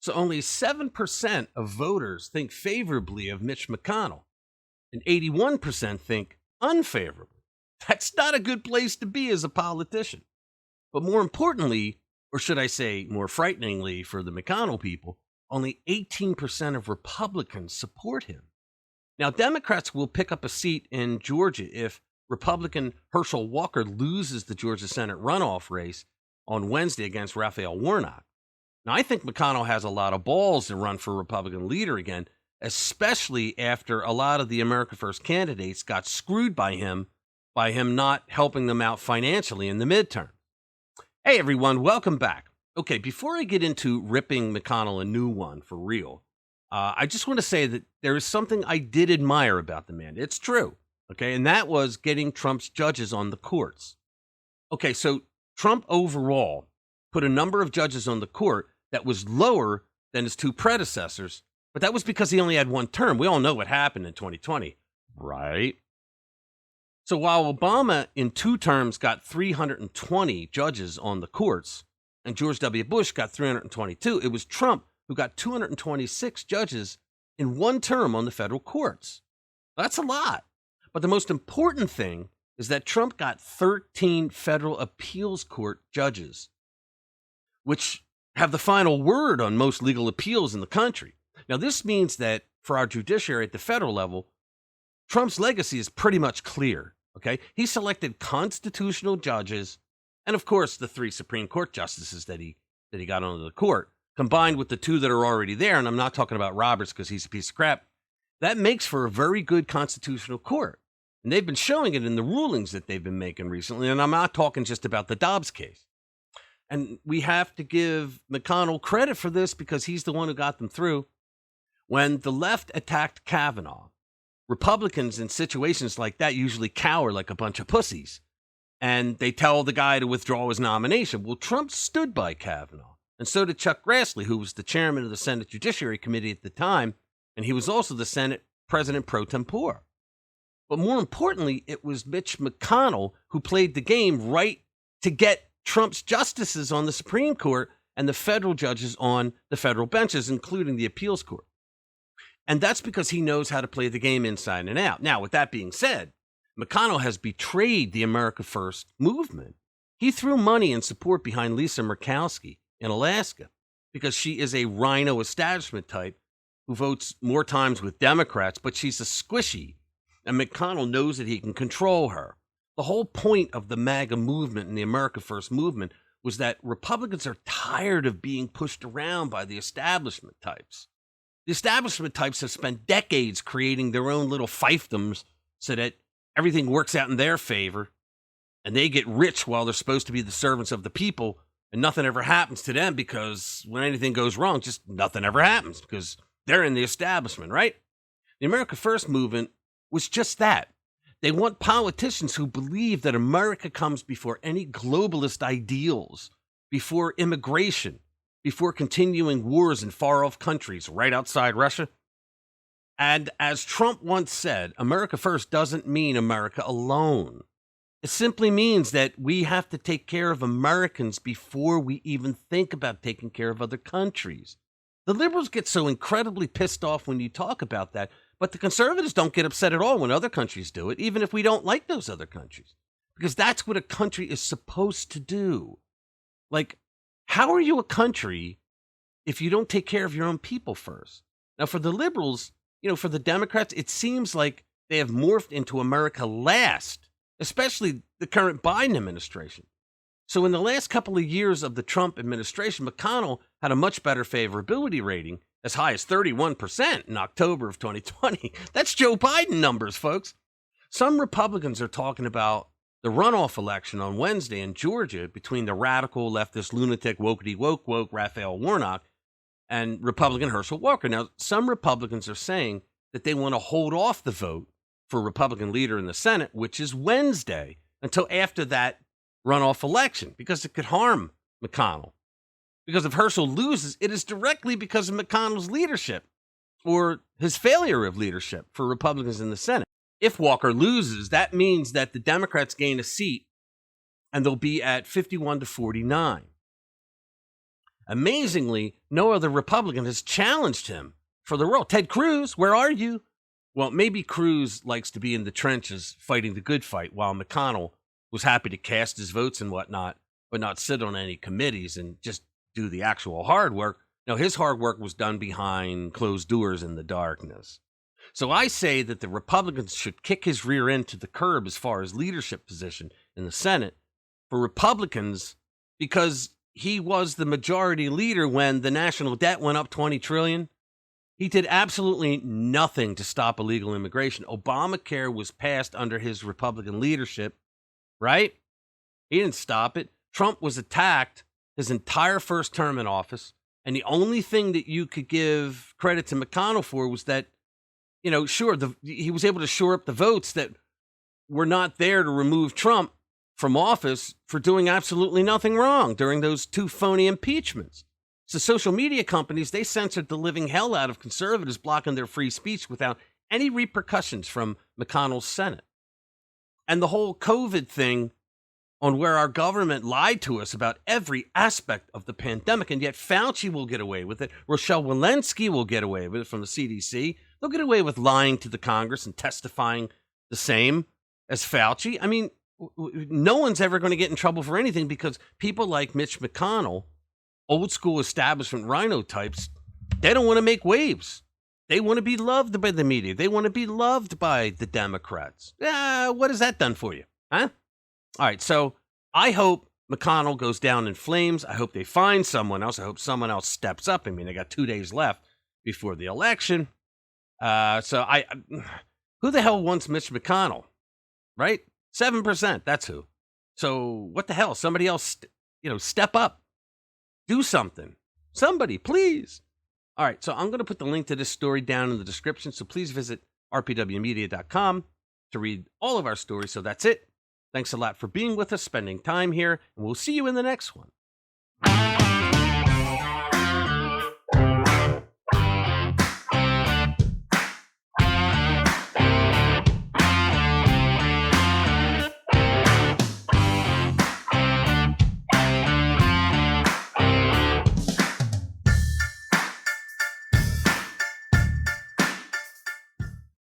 So only 7% of voters think favorably of Mitch McConnell, and 81% think unfavorably. That's not a good place to be as a politician. But more importantly, or should I say more frighteningly for the McConnell people, only 18% of Republicans support him. Now, Democrats will pick up a seat in Georgia if Republican Herschel Walker loses the Georgia Senate runoff race on Wednesday against Raphael Warnock. Now, I think McConnell has a lot of balls to run for Republican leader again, especially after a lot of the America First candidates got screwed by him not helping them out financially in the midterm. Hey, everyone, welcome back. Okay, before I get into ripping McConnell a new one for real, I just want to say that there is something I did admire about the man. It's true, okay, and that was getting Trump's judges on the courts. Okay, so Trump overall put a number of judges on the court that was lower than his two predecessors, but that was because he only had one term. We all know what happened in 2020, right? So while Obama in 2 terms got 320 judges on the courts and George W. Bush got 322, it was Trump who got 226 judges in 1 term on the federal courts. That's a lot. But the most important thing is that Trump got 13 federal appeals court judges, which have the final word on most legal appeals in the country. Now, this means that for our judiciary at the federal level, Trump's legacy is pretty much clear, okay? He selected constitutional judges and, of course, the 3 Supreme Court justices that he got onto the court, combined with the 2 that are already there, and I'm not talking about Roberts because he's a piece of crap. That makes for a very good constitutional court. And they've been showing it in the rulings that they've been making recently, and I'm not talking just about the Dobbs case. And we have to give McConnell credit for this because he's the one who got them through. When the left attacked Kavanaugh, Republicans in situations like that usually cower like a bunch of pussies, and they tell the guy to withdraw his nomination. Well, Trump stood by Kavanaugh, and so did Chuck Grassley, who was the chairman of the Senate Judiciary Committee at the time, and he was also the Senate President pro tempore. But more importantly, it was Mitch McConnell who played the game right to get Trump's justices on the Supreme Court and the federal judges on the federal benches, including the appeals court. And that's because he knows how to play the game inside and out. Now, with that being said, McConnell has betrayed the America First movement. He threw money and support behind Lisa Murkowski in Alaska because she is a rhino establishment type who votes more times with Democrats, but she's a squishy, and McConnell knows that he can control her. The whole point of the MAGA movement and the America First movement was that Republicans are tired of being pushed around by the establishment types. The establishment types have spent decades creating their own little fiefdoms so that everything works out in their favor, and they get rich while they're supposed to be the servants of the people, and nothing ever happens to them because when anything goes wrong, just nothing ever happens because they're in the establishment, right? The America First movement was just that. They want politicians who believe that America comes before any globalist ideals, before immigration, before continuing wars in far-off countries right outside Russia. And as Trump once said, America First doesn't mean America alone. It simply means that we have to take care of Americans before we even think about taking care of other countries. The liberals get so incredibly pissed off when you talk about that, but the conservatives don't get upset at all when other countries do it, even if we don't like those other countries, because that's what a country is supposed to do. Like, how are you a country if you don't take care of your own people first? Now, for the liberals, for the Democrats, it seems like they have morphed into America last, especially the current Biden administration. So in the last couple of years of the Trump administration, McConnell had a much better favorability rating, as high as 31% in October of 2020. That's Joe Biden numbers, folks. Some Republicans are talking about the runoff election on Wednesday in Georgia between the radical leftist lunatic wokety woke Raphael Warnock and Republican Herschel Walker. Now, some Republicans are saying that they want to hold off the vote for Republican leader in the Senate, which is Wednesday, until after that runoff election, because it could harm McConnell. Because if Herschel loses, it is directly because of McConnell's leadership or his failure of leadership for Republicans in the Senate. If Walker loses, that means that the Democrats gain a seat and they'll be at 51 to 49. Amazingly, no other Republican has challenged him for the role. Ted Cruz, where are you? Well, maybe Cruz likes to be in the trenches fighting the good fight, while McConnell was happy to cast his votes and whatnot, but not sit on any committees and just do the actual hard work. Now, his hard work was done behind closed doors in the darkness. So I say that the Republicans should kick his rear end to the curb as far as leadership position in the Senate for Republicans, because he was the majority leader when the national debt went up $20 trillion. He did absolutely nothing to stop illegal immigration. Obamacare was passed under his Republican leadership, right? He didn't stop it. Trump was attacked his entire first term in office. And the only thing that you could give credit to McConnell for was that, sure, he was able to shore up the votes that were not there to remove Trump from office for doing absolutely nothing wrong during those 2 phony impeachments. So social media companies, they censored the living hell out of conservatives, blocking their free speech without any repercussions from McConnell's Senate. And the whole COVID thing, on where our government lied to us about every aspect of the pandemic, and yet Fauci will get away with it. Rochelle Walensky will get away with it from the CDC. They'll get away with lying to the Congress and testifying the same as Fauci. I mean, no one's ever going to get in trouble for anything, because people like Mitch McConnell, old school establishment rhino types, they don't want to make waves. They want to be loved by the media. They want to be loved by the Democrats. What has that done for you? Huh? All right, so I hope McConnell goes down in flames. I hope they find someone else. I hope someone else steps up. I mean, they got 2 days left before the election. Who the hell wants Mitch McConnell, right? 7%, that's who. So what the hell? Somebody else, step up. Do something. Somebody, please. All right, so I'm going to put the link to this story down in the description, so please visit rpwmedia.com to read all of our stories. So that's it. Thanks a lot for being with us, spending time here, and we'll see you in the next one.